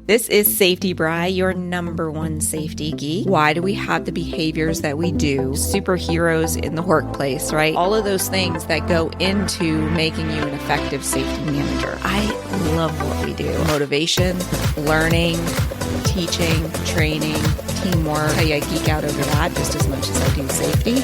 This is Safety Bri, your number one safety geek. Why do we have the behaviors that we do? Superheroes in the workplace, right? All of those things that go into making you an effective safety manager. I love what we do. Motivation, learning, teaching, training, teamwork. I geek out over that just as much as I do safety.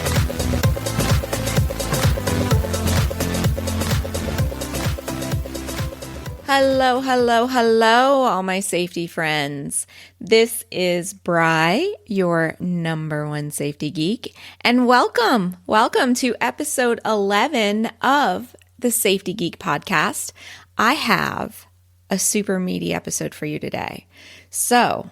Hello, all my safety friends. This is Bri, your number one safety geek, and welcome to episode 11 of the Safety Geek podcast. I have a super meaty episode for you today. So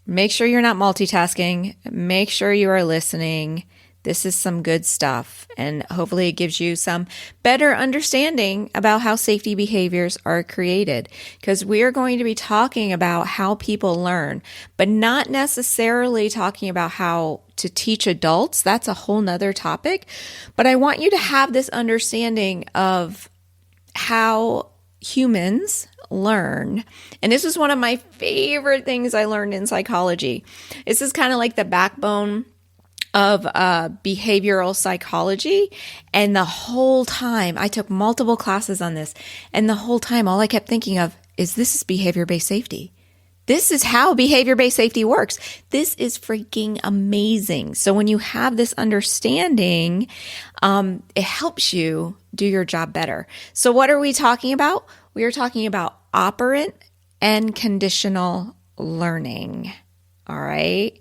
make sure you're not multitasking. Make sure you are listening. This is some good stuff, and hopefully it gives you some better understanding about how safety behaviors are created, because we are going to be talking about how people learn, but not necessarily talking about how to teach adults. That's a whole nother topic, but I want you to have this understanding of how humans learn. And this is one of my favorite things I learned in psychology. This is kind of like the backbone of behavioral psychology. And the whole time, I took multiple classes on this, and the whole time all I kept thinking of is, this is behavior-based safety. This is how behavior-based safety works. This is freaking amazing. So when you have this understanding, it helps you do your job better. So what are we talking about? We are talking about operant and conditional learning. All right.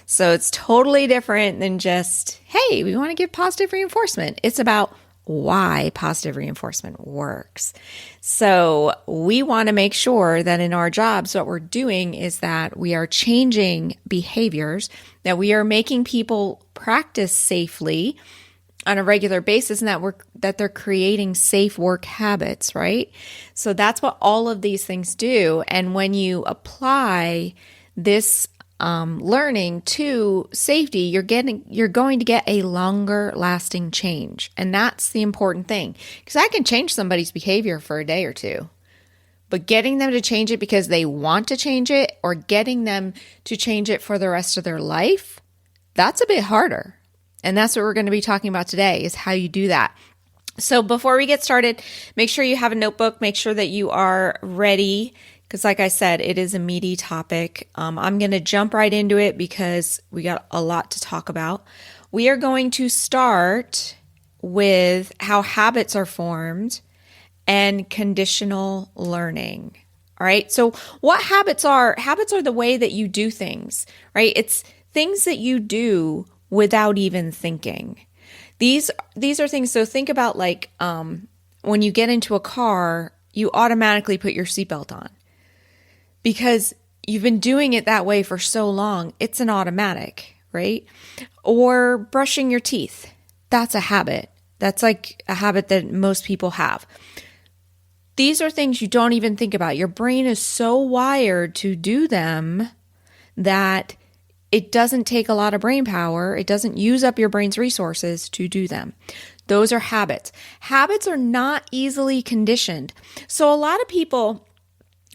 So it's totally different than just, hey, we want to give positive reinforcement. It's about why positive reinforcement works. So we want to make sure that in our jobs, what we're doing is that we are changing behaviors, that we are making people practice safely on a regular basis, and that they're creating safe work habits, right? So that's what all of these things do. And when you apply this learning to safety, you're going to get a longer lasting change. And that's the important thing, because I can change somebody's behavior for a day or two, but getting them to change it because they want to change it, or getting them to change it for the rest of their life, that's a bit harder. And that's what we're going to be talking about today, is how you do that. So before we get started, make sure you have a notebook, make sure that you are ready, because like I said, it is a meaty topic. I'm going to jump right into it because we got a lot to talk about. We are going to start with how habits are formed and conditional learning. All right. So what habits are the way that you do things, right? It's things that you do without even thinking. These are things. So think about like when you get into a car, you automatically put your seatbelt on, because you've been doing it that way for so long. It's an automatic, right? Or brushing your teeth. That's a habit. That's like a habit that most people have. These are things you don't even think about. Your brain is so wired to do them that it doesn't take a lot of brain power. It doesn't use up your brain's resources to do them. Those are habits. Habits are not easily conditioned. So a lot of people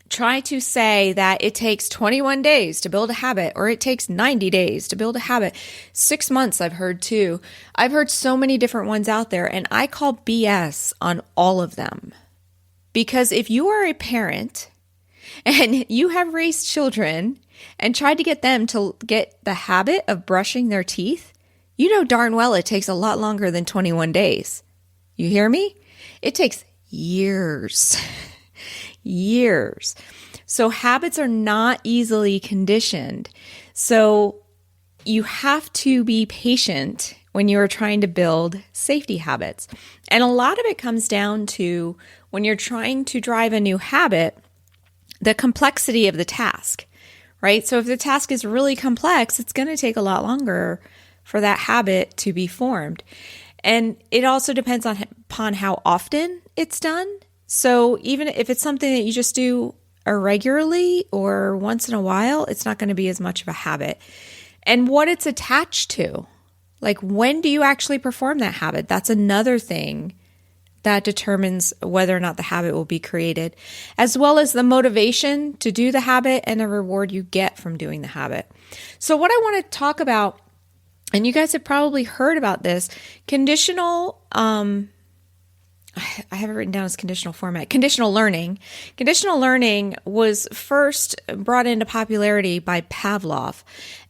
try to say that it takes 21 days to build a habit, or it takes 90 days to build a habit. 6 months, I've heard too. I've heard so many different ones out there, and I call BS on all of them. Because if you are a parent and you have raised children and tried to get them to get the habit of brushing their teeth, you know darn well it takes a lot longer than 21 days. You hear me? It takes years. Years. So habits are not easily conditioned. So you have to be patient when you are trying to build safety habits. And a lot of it comes down to, when you're trying to drive a new habit, the complexity of the task, right? So if the task is really complex, it's going to take a lot longer for that habit to be formed. And it also depends upon how often it's done. So even if it's something that you just do irregularly or once in a while, it's not going to be as much of a habit. And what it's attached to, like when do you actually perform that habit? That's another thing that determines whether or not the habit will be created, as well as the motivation to do the habit and the reward you get from doing the habit. So what I want to talk about, and you guys have probably heard about this, conditional, I have it written down as conditional format, conditional learning. Conditional learning was first brought into popularity by Pavlov.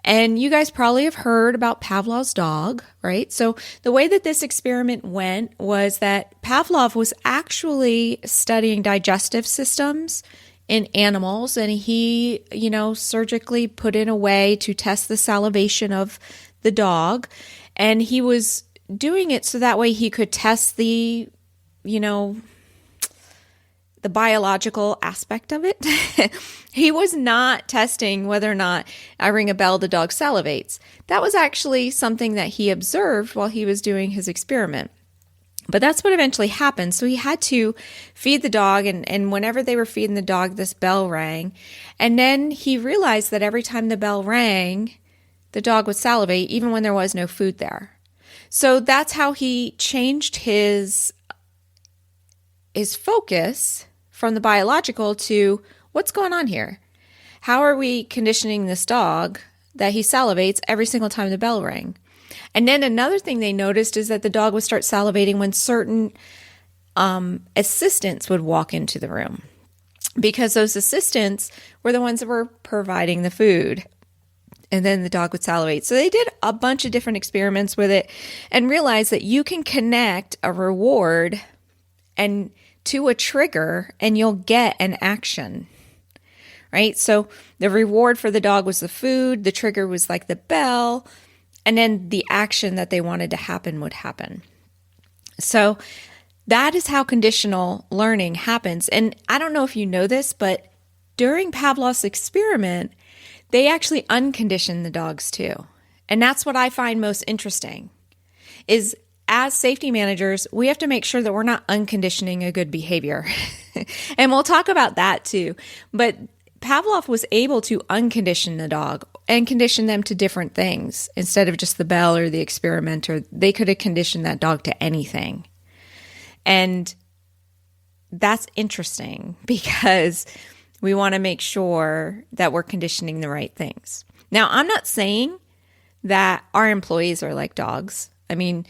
And you guys probably have heard about Pavlov's dog, right? So the way that this experiment went was that Pavlov was actually studying digestive systems in animals, and he, surgically put in a way to test the salivation of the dog. And he was doing it so that way he could test the biological aspect of it. He was not testing whether or not I ring a bell, the dog salivates. That was actually something that he observed while he was doing his experiment. But that's what eventually happened. So he had to feed the dog, and whenever they were feeding the dog, this bell rang. And then he realized that every time the bell rang, the dog would salivate, even when there was no food there. So that's how he changed his focus from the biological to what's going on here? How are we conditioning this dog that he salivates every single time the bell rang? And then another thing they noticed is that the dog would start salivating when certain assistants would walk into the room, because those assistants were the ones that were providing the food. And then the dog would salivate. So they did a bunch of different experiments with it and realized that you can connect a reward and to a trigger, and you'll get an action, right? So the reward for the dog was the food, the trigger was like the bell, and then the action that they wanted to happen would happen. So that is how conditional learning happens. And I don't know if you know this, but during Pavlov's experiment, they actually unconditioned the dogs too. And that's what I find most interesting is, as safety managers, we have to make sure that we're not unconditioning a good behavior. And we'll talk about that too. But Pavlov was able to uncondition the dog and condition them to different things instead of just the bell or the experimenter. They could have conditioned that dog to anything. And that's interesting because we want to make sure that we're conditioning the right things. Now, I'm not saying that our employees are like dogs. I mean,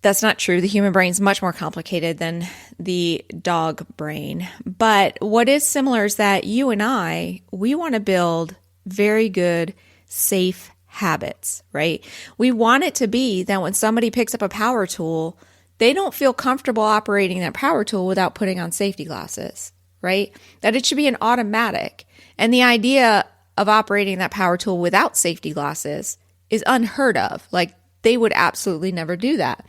that's not true. The human brain is much more complicated than the dog brain. But what is similar is that you and we want to build very good, safe habits, right? We want it to be that when somebody picks up a power tool, they don't feel comfortable operating that power tool without putting on safety glasses, right? That it should be an automatic. And the idea of operating that power tool without safety glasses is unheard of. Like, they would absolutely never do that.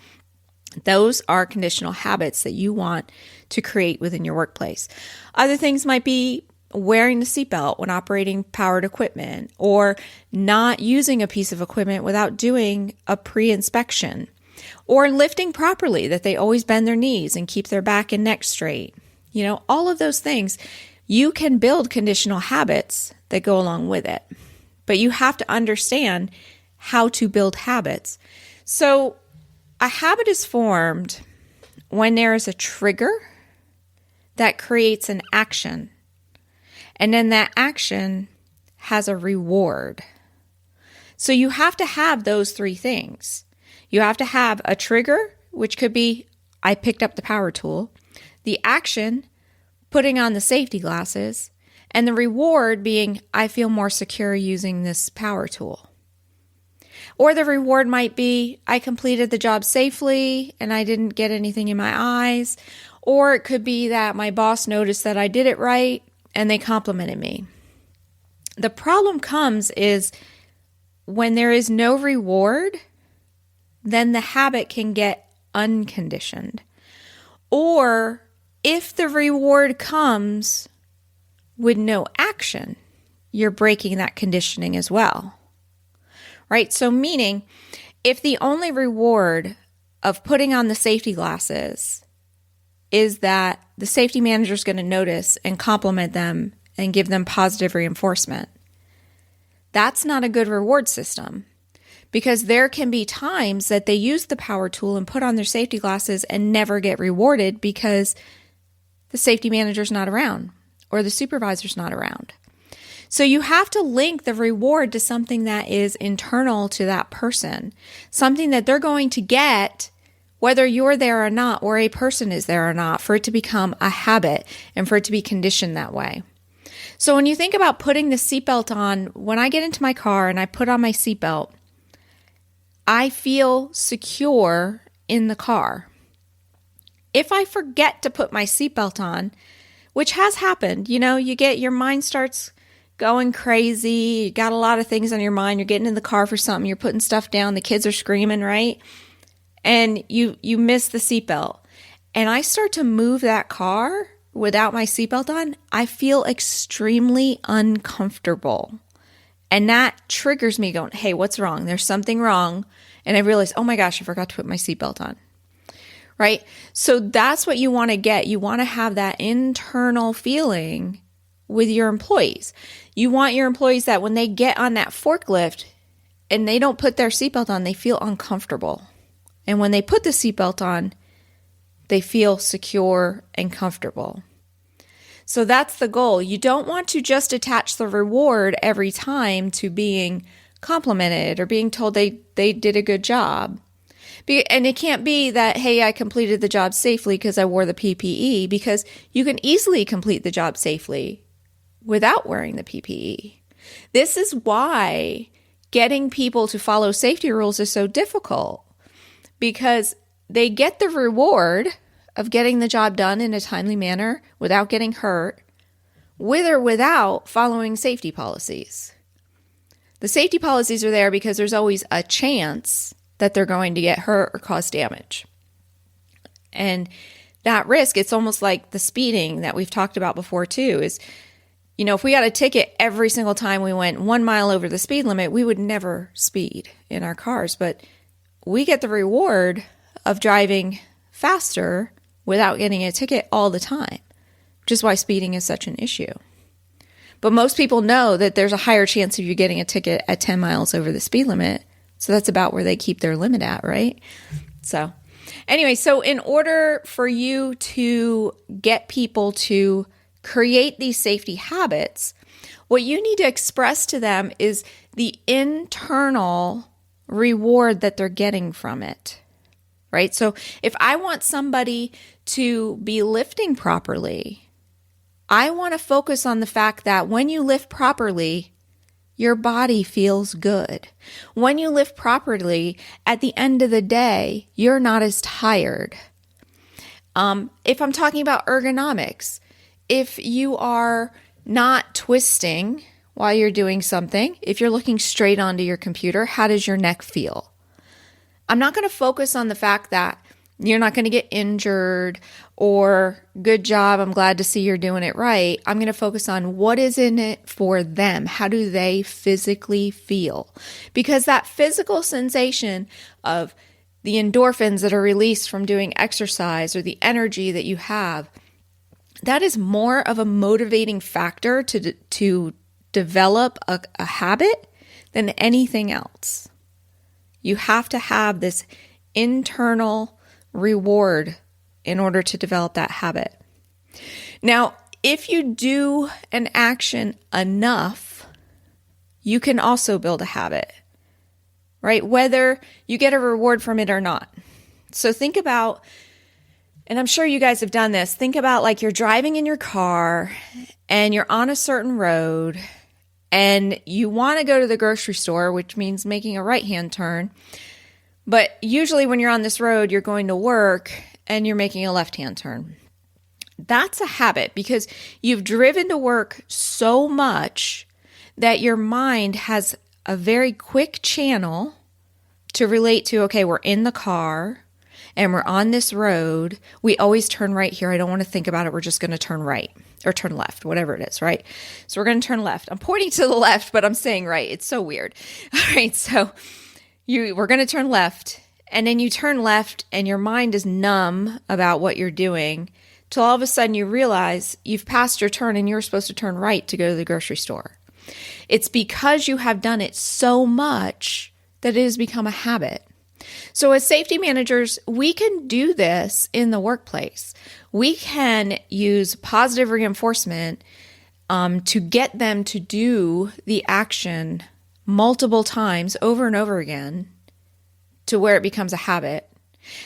Those are conditional habits that you want to create within your workplace. Other things might be wearing the seatbelt when operating powered equipment, or not using a piece of equipment without doing a pre-inspection, or lifting properly, that they always bend their knees and keep their back and neck straight. All of those things, you can build conditional habits that go along with it. But you have to understand how to build habits. So a habit is formed when there is a trigger that creates an action, and then that action has a reward. So you have to have those three things. You have to have a trigger, which could be, I picked up the power tool, the action, putting on the safety glasses, and the reward being, I feel more secure using this power tool. Or the reward might be, I completed the job safely and I didn't get anything in my eyes. Or it could be that my boss noticed that I did it right and they complimented me. The problem comes is when there is no reward, then the habit can get unconditioned. Or if the reward comes with no action, you're breaking that conditioning as well. Right? So meaning, if the only reward of putting on the safety glasses is that the safety manager is going to notice and compliment them and give them positive reinforcement, that's not a good reward system. because there can be times that they use the power tool and put on their safety glasses and never get rewarded because the safety manager's not around or the supervisor's not around. So you have to link the reward to something that is internal to that person, something that they're going to get whether you're there or not, or a person is there or not, for it to become a habit and for it to be conditioned that way. So when you think about putting the seatbelt on, when I get into my car and I put on my seatbelt, I feel secure in the car. If I forget to put my seatbelt on, which has happened, your mind starts going crazy. You got a lot of things on your mind. You're getting in the car for something. You're putting stuff down. The kids are screaming, right? And you miss the seatbelt. And I start to move that car without my seatbelt on. I feel extremely uncomfortable. And that triggers me going, hey, what's wrong? There's something wrong. And I realize, oh my gosh, I forgot to put my seatbelt on. Right? So that's what you want to get. You want to have that internal feeling with your employees. You want your employees that when they get on that forklift and they don't put their seatbelt on, they feel uncomfortable. And when they put the seatbelt on, they feel secure and comfortable. So that's the goal. You don't want to just attach the reward every time to being complimented or being told they did a good job. And it can't be that, hey, I completed the job safely because I wore the PPE, because you can easily complete the job safely without wearing the PPE. This is why getting people to follow safety rules is so difficult, because they get the reward of getting the job done in a timely manner without getting hurt, with or without following safety policies. The safety policies are there because there's always a chance that they're going to get hurt or cause damage. And that risk, it's almost like the speeding that we've talked about before too, is, if we got a ticket every single time we went 1 mile over the speed limit, we would never speed in our cars. But we get the reward of driving faster without getting a ticket all the time, which is why speeding is such an issue. But most people know that there's a higher chance of you getting a ticket at 10 miles over the speed limit. So that's about where they keep their limit at, right? So anyway, so in order for you to get people to create these safety habits, what you need to express to them is the internal reward that they're getting from it, right? So if I want somebody to be lifting properly, I want to focus on the fact that when you lift properly, your body feels good. When you lift properly, at the end of the day, you're not as tired. If I'm talking about ergonomics, if you are not twisting while you're doing something, if you're looking straight onto your computer, how does your neck feel? I'm not going to focus on the fact that you're not going to get injured or good job, I'm glad to see you're doing it right. I'm going to focus on what is in it for them. How do they physically feel? Because that physical sensation of the endorphins that are released from doing exercise or the energy that you have, that is more of a motivating factor to develop a habit than anything else. You have to have this internal reward in order to develop that habit. Now, if you do an action enough, you can also build a habit, right? Whether you get a reward from it or not. So think about, and I'm sure you guys have done this, think about like you're driving in your car and you're on a certain road and you want to go to the grocery store, which means making a right-hand turn. But usually when you're on this road, you're going to work and you're making a left-hand turn. That's a habit because you've driven to work so much that your mind has a very quick channel to relate to, okay, we're in the car and we're on this road. We always turn right here. I don't want to think about it. We're just going to turn right or turn left, whatever it is, right? So we're going to turn left. I'm pointing to the left, but I'm saying right. It's so weird. All right, so we're going to turn left, and then you turn left and your mind is numb about what you're doing till all of a sudden you realize you've passed your turn and you're supposed to turn right to go to the grocery store. It's because you have done it so much that it has become a habit. So as safety managers, we can do this in the workplace. We can use positive reinforcement to get them to do the action multiple times over and over again to where it becomes a habit.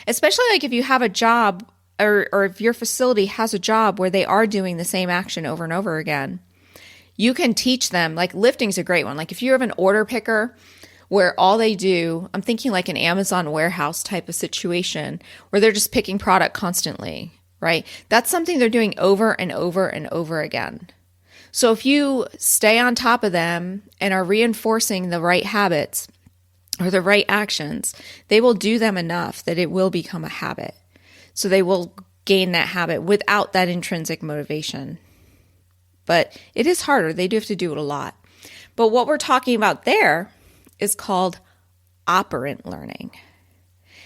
Especially like if you have a job or if your facility has a job where they are doing the same action over and over again, you can teach them. Like lifting's a great one. Like if you have an order picker where all they do, I'm thinking like an Amazon warehouse type of situation where they're just picking product constantly, right? That's something they're doing over and over and over again. So if you stay on top of them and are reinforcing the right habits or the right actions, they will do them enough that it will become a habit. So they will gain that habit without that intrinsic motivation. But it is harder. They do have to do it a lot. But what we're talking about there is called operant learning.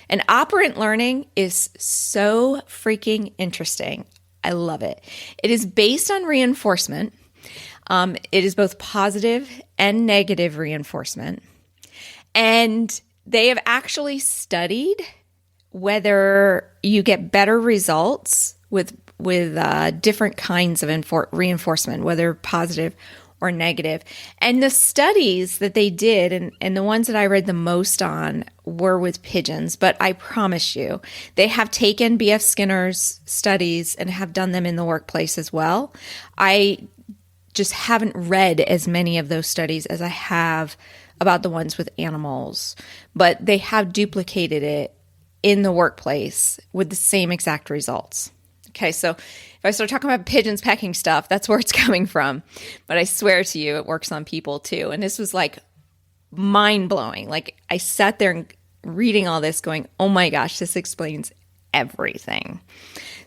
And operant learning is so freaking interesting. I love it. It is based on reinforcement. It is both positive and negative reinforcement. And they have actually studied whether you get better results with different kinds of reinforcement, whether positive or negative. And the studies that they did, and the ones that I read the most on, were with pigeons. But I promise you, they have taken B.F. Skinner's studies and have done them in the workplace as well. I just haven't read as many of those studies as I have about the ones with animals. But they have duplicated it in the workplace with the same exact results. Okay, so if I start talking about pigeons pecking stuff, that's where it's coming from. But I swear to you, it works on people too. And this was like mind-blowing. Like I sat there and reading all this going, oh my gosh, this explains everything.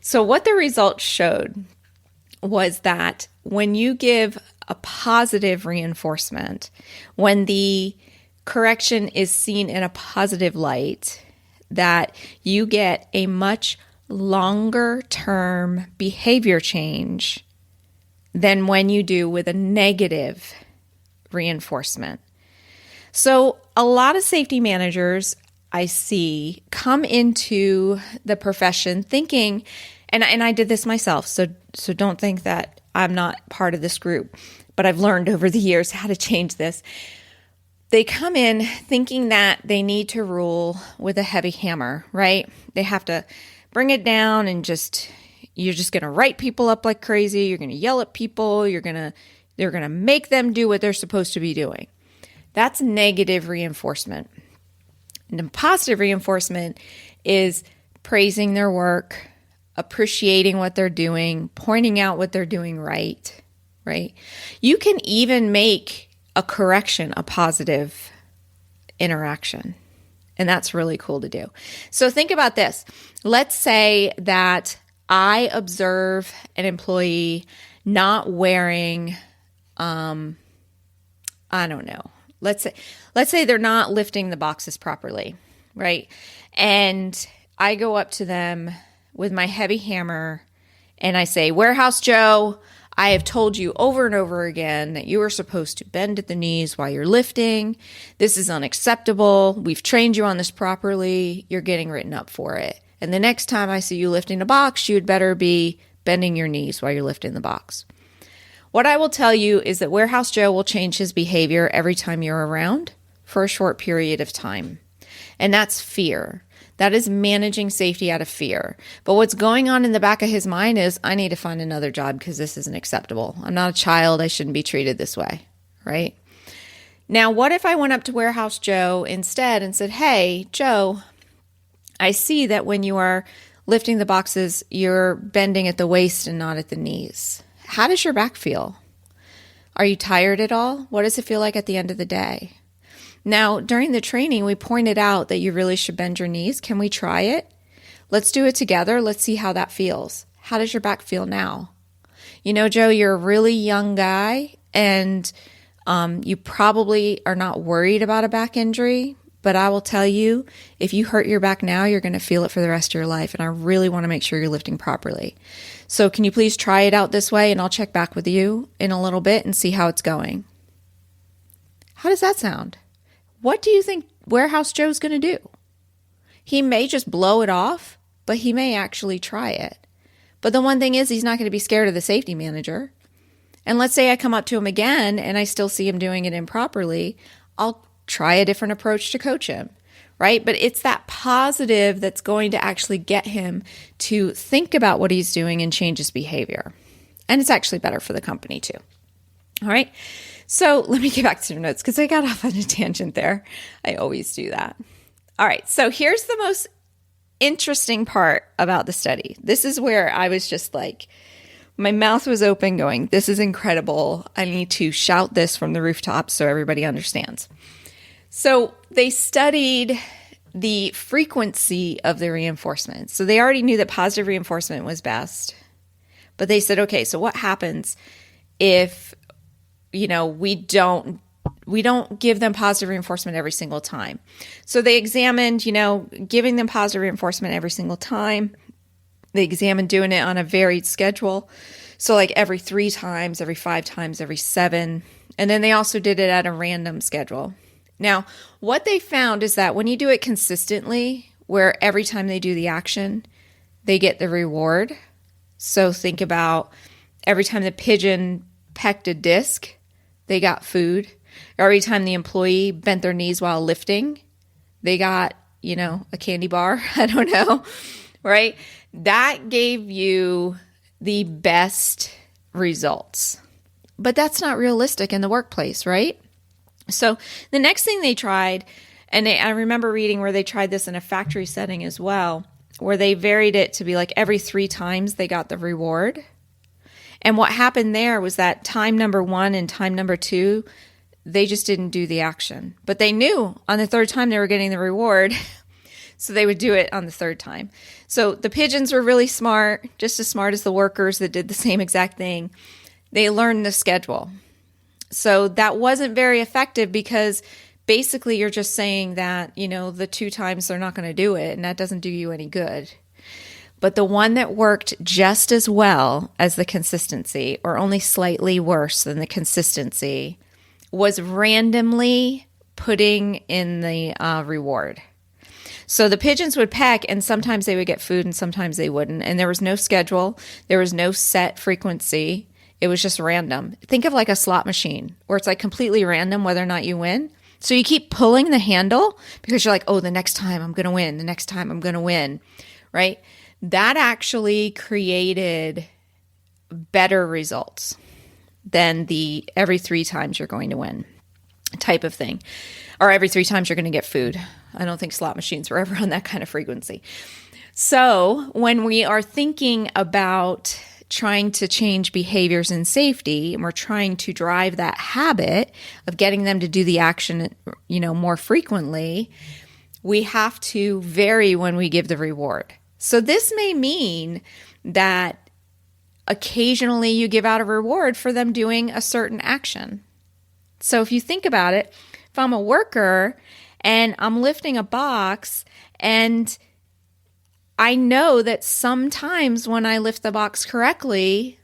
So what the results showed was that when you give a positive reinforcement, when the correction is seen in a positive light, that you get a much longer term behavior change than when you do with a negative reinforcement. So a lot of safety managers I see come into the profession thinking, and I did this myself, so don't think that I'm not part of this group, but I've learned over the years how to change this. They come in thinking that they need to rule with a heavy hammer, right? They have to bring it down and you're just going to write people up like crazy. You're going to yell at people. They're going to make them do what they're supposed to be doing. That's negative reinforcement. And positive reinforcement is praising their work, appreciating what they're doing, pointing out what they're doing right? You can even make a correction a positive interaction. And that's really cool to do. So think about this. Let's say that I observe an employee not wearing, I don't know. Let's say they're not lifting the boxes properly, right? And I go up to them with my heavy hammer and I say, Warehouse Joe, I have told you over and over again that you are supposed to bend at the knees while you're lifting. This is unacceptable. We've trained you on this properly. You're getting written up for it. And the next time I see you lifting a box, you'd better be bending your knees while you're lifting the box. What I will tell you is that Warehouse Joe will change his behavior every time you're around for a short period of time. And that's fear. That is managing safety out of fear. But what's going on in the back of his mind is, I need to find another job because this isn't acceptable. I'm not a child. I shouldn't be treated this way, right? Now, what if I went up to Warehouse Joe instead and said, hey, Joe, I see that when you are lifting the boxes, you're bending at the waist and not at the knees. How does your back feel? Are you tired at all? What does it feel like at the end of the day? Now, during the training, we pointed out that you really should bend your knees. Can we try it? Let's do it together. Let's see how that feels. How does your back feel now? You know, Joe, you're a really young guy, and you probably are not worried about a back injury. But I will tell you, if you hurt your back now, you're going to feel it for the rest of your life. And I really want to make sure you're lifting properly. So can you please try it out this way? And I'll check back with you in a little bit and see how it's going. How does that sound? What do you think Warehouse Joe's going to do. He may just blow it off, but he may actually try it. But the one thing is, he's not going to be scared of the safety manager. And let's say I come up to him again and I still see him doing it improperly. I'll try a different approach to coach him, right? But it's that positive that's going to actually get him to think about what he's doing and change his behavior. And it's actually better for the company too. All right. So let me get back to your notes because I got off on a tangent there. I always do that. All right. So here's the most interesting part about the study. This is where I was just like, my mouth was open going, this is incredible. I need to shout this from the rooftops so everybody understands. So they studied the frequency of the reinforcement. So they already knew that positive reinforcement was best. But they said, okay, so what happens if, we don't give them positive reinforcement every single time? So they examined, giving them positive reinforcement every single time. They examined doing it on a varied schedule. So like every 3 times, every 5 times, every 7. And then they also did it at a random schedule. Now, what they found is that when you do it consistently, where every time they do the action, they get the reward. So think about every time the pigeon pecked a disc, they got food. Every time the employee bent their knees while lifting, they got, a candy bar. I don't know, right? That gave you the best results. But that's not realistic in the workplace, right? So the next thing they tried, and I remember reading where they tried this in a factory setting as well, where they varied it to be like every 3 times they got the reward. And what happened there was that time number 1 and time number 2, they just didn't do the action. But they knew on the 3rd time they were getting the reward, so they would do it on the 3rd time. So the pigeons were really smart, just as smart as the workers that did the same exact thing. They learned the schedule. So that wasn't very effective because basically you're just saying that, the 2 times they're not going to do it, and that doesn't do you any good. But the one that worked just as well as the consistency, or only slightly worse than the consistency, was randomly putting in the reward. So the pigeons would peck, and sometimes they would get food and sometimes they wouldn't. And there was no schedule. There was no set frequency. It was just random. Think of like a slot machine where it's like completely random whether or not you win. So you keep pulling the handle because you're like, oh, the next time I'm going to win. The next time I'm going to win, right? That actually created better results than the every 3 times you're going to win type of thing, or every 3 times you're going to get food. I don't think slot machines were ever on that kind of frequency. So when we are thinking about trying to change behaviors in safety, and we're trying to drive that habit of getting them to do the action, more frequently, we have to vary when we give the reward. So this may mean that occasionally you give out a reward for them doing a certain action. So if you think about it, if I'm a worker and I'm lifting a box and I know that sometimes when I lift the box correctly,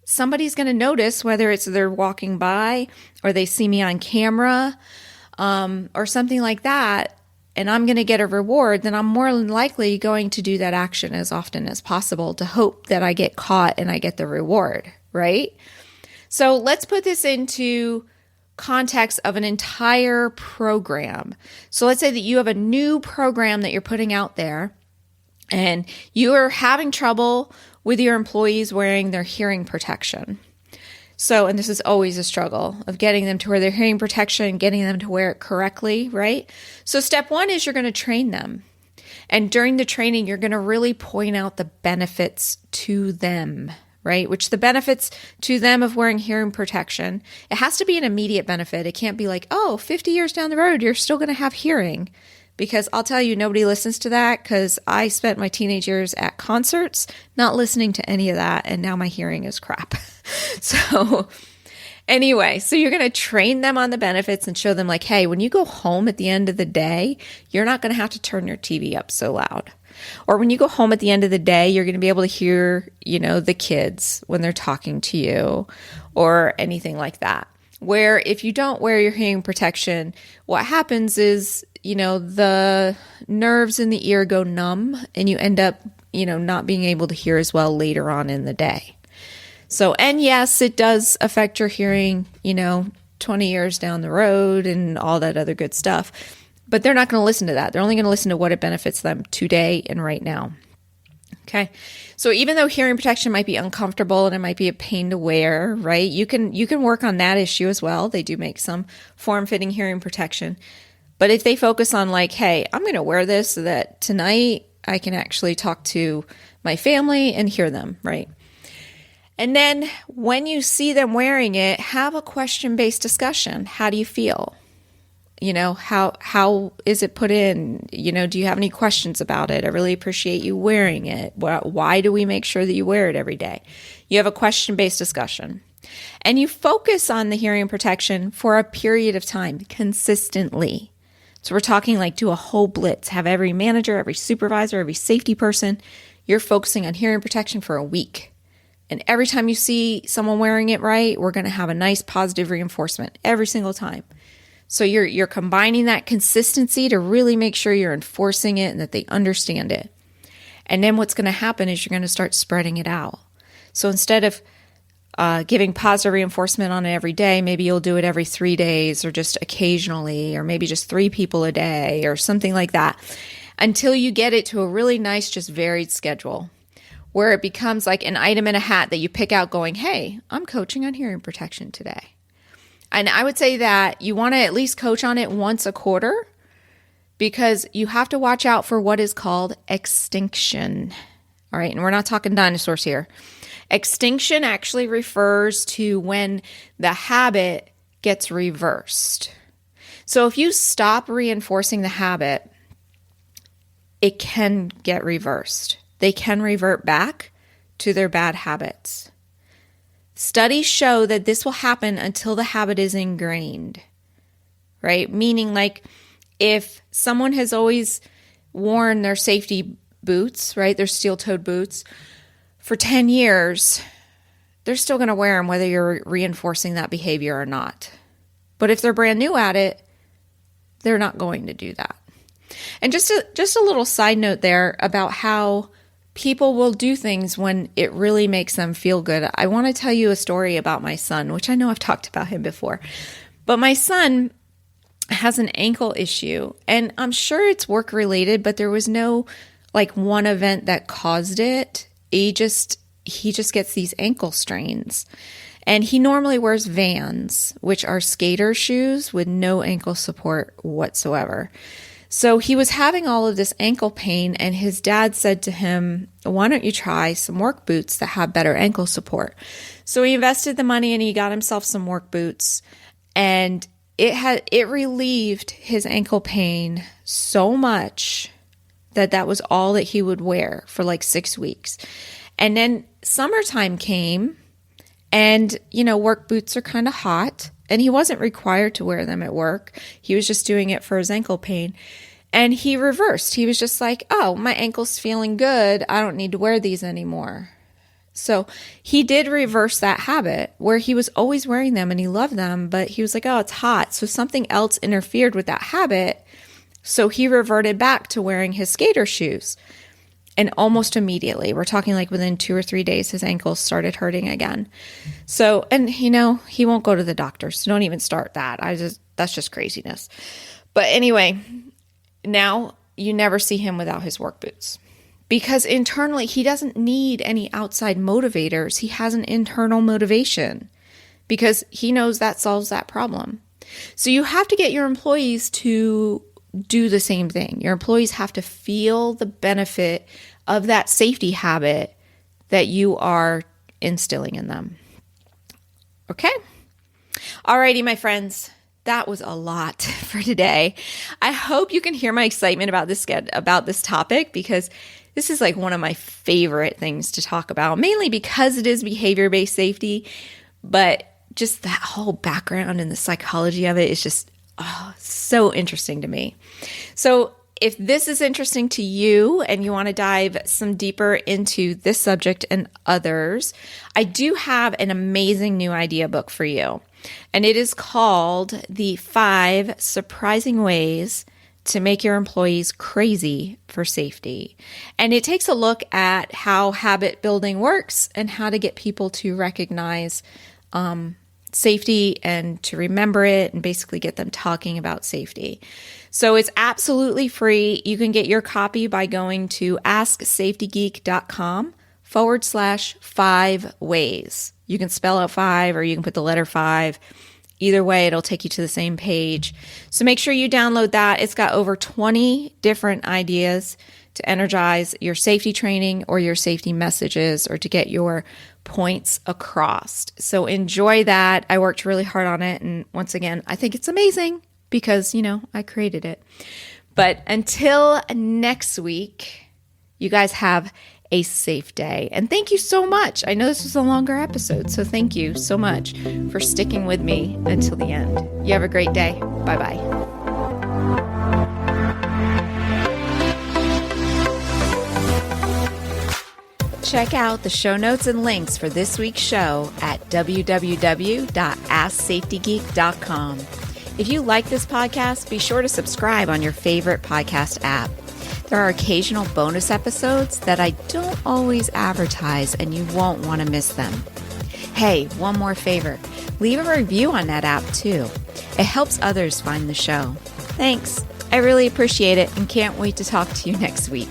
somebody's going to notice, whether it's they're walking by or they see me on camera or something like that, and I'm going to get a reward, then I'm more than likely going to do that action as often as possible to hope that I get caught and I get the reward, right? So let's put this into context of an entire program. So let's say that you have a new program that you're putting out there and you are having trouble with your employees wearing their hearing protection. So, and this is always a struggle of getting them to wear their hearing protection, getting them to wear it correctly, right? So step 1 is you're going to train them. And during the training, you're going to really point out the benefits to them, right? Which the benefits to them of wearing hearing protection, it has to be an immediate benefit. It can't be like, 50 years down the road, you're still going to have hearing. Because I'll tell you, nobody listens to that because I spent my teenage years at concerts not listening to any of that, and now my hearing is crap. So anyway, so you're going to train them on the benefits and show them like, hey, when you go home at the end of the day, you're not going to have to turn your TV up so loud. Or when you go home at the end of the day, you're going to be able to hear, the kids when they're talking to you or anything like that. where if you don't wear your hearing protection, what happens is, the nerves in the ear go numb and you end up, not being able to hear as well later on in the day. So, and yes, it does affect your hearing, 20 years down the road and all that other good stuff. But they're not going to listen to that. They're only going to listen to what it benefits them today and right now. Okay. So even though hearing protection might be uncomfortable and it might be a pain to wear, right? You can work on that issue as well. They do make some form-fitting hearing protection. But if they focus on like, hey, I'm going to wear this so that tonight I can actually talk to my family and hear them, right? And then when you see them wearing it, have a question-based discussion. How do you feel? How is it put in? Do you have any questions about it? I really appreciate you wearing it. Why do we make sure that you wear it every day? You have a question-based discussion. And you focus on the hearing protection for a period of time consistently. So we're talking like do a whole blitz. Have every manager, every supervisor, every safety person, you're focusing on hearing protection for a week. And every time you see someone wearing it right, we're going to have a nice positive reinforcement every single time. So you're combining that consistency to really make sure you're enforcing it and that they understand it. And then what's going to happen is you're going to start spreading it out. So instead of giving positive reinforcement on it every day, maybe you'll do it every 3 days or just occasionally, or maybe just 3 people a day or something like that, until you get it to a really nice, just varied schedule where it becomes like an item in a hat that you pick out going, hey, I'm coaching on hearing protection today. And I would say that you want to at least coach on it once a quarter because you have to watch out for what is called extinction. All right. And we're not talking dinosaurs here. Extinction actually refers to when the habit gets reversed. So if you stop reinforcing the habit, it can get reversed. They can revert back to their bad habits. Studies show that this will happen until the habit is ingrained, right? Meaning like if someone has always worn their safety boots, right, their steel-toed boots, for 10 years, they're still going to wear them whether you're reinforcing that behavior or not. But if they're brand new at it, they're not going to do that. And just a little side note there about how people will do things when it really makes them feel good. I want to tell you a story about my son, which I know I've talked about him before. But my son has an ankle issue, and I'm sure it's work related, but there was no like one event that caused it. He just gets these ankle strains. And he normally wears Vans, which are skater shoes with no ankle support whatsoever. So he was having all of this ankle pain, and his dad said to him, why don't you try some work boots that have better ankle support? So he invested the money and he got himself some work boots, and it relieved his ankle pain so much that was all that he would wear for like 6 weeks. And then summertime came, and, work boots are kind of hot, and he wasn't required to wear them at work. He was just doing it for his ankle pain. And he reversed. He was just like, oh, my ankle's feeling good. I don't need to wear these anymore. So he did reverse that habit where he was always wearing them and he loved them, but he was like, oh, it's hot. So something else interfered with that habit. So he reverted back to wearing his skater shoes. And almost immediately, we're talking like within 2 or 3 days, his ankles started hurting again. So, and he won't go to the doctor. So don't even start that. That's just craziness. But anyway, now you never see him without his work boots because internally he doesn't need any outside motivators. He has an internal motivation because he knows that solves that problem. So you have to get your employees to do the same thing. Your employees have to feel the benefit of that safety habit that you are instilling in them. Okay? Alrighty, my friends. That was a lot for today. I hope you can hear my excitement about this topic because this is like one of my favorite things to talk about, mainly because it is behavior-based safety, but just that whole background and the psychology of it is just so interesting to me. So if this is interesting to you and you want to dive some deeper into this subject and others, I do have an amazing new idea book for you. and it is called The 5 Surprising Ways to Make Your Employees Crazy for Safety. And it takes a look at how habit building works and how to get people to recognize safety and to remember it and basically get them talking about safety. So it's absolutely free. You can get your copy by going to asksafetygeek.com/5 ways. You can spell out 5 or you can put the letter 5. Either way, it'll take you to the same page. So make sure you download that. It's got over 20 different ideas to energize your safety training or your safety messages or to get your points across. So enjoy that. I worked really hard on it. And once again, I think it's amazing because, I created it. But until next week, you guys have a safe day. And thank you so much. I know this was a longer episode, so thank you so much for sticking with me until the end. You have a great day. Bye-bye. Check out the show notes and links for this week's show at www.asksafetygeek.com. If you like this podcast, be sure to subscribe on your favorite podcast app. There are occasional bonus episodes that I don't always advertise, and you won't want to miss them. Hey, one more favor. Leave a review on that app too. It helps others find the show. Thanks. I really appreciate it and can't wait to talk to you next week.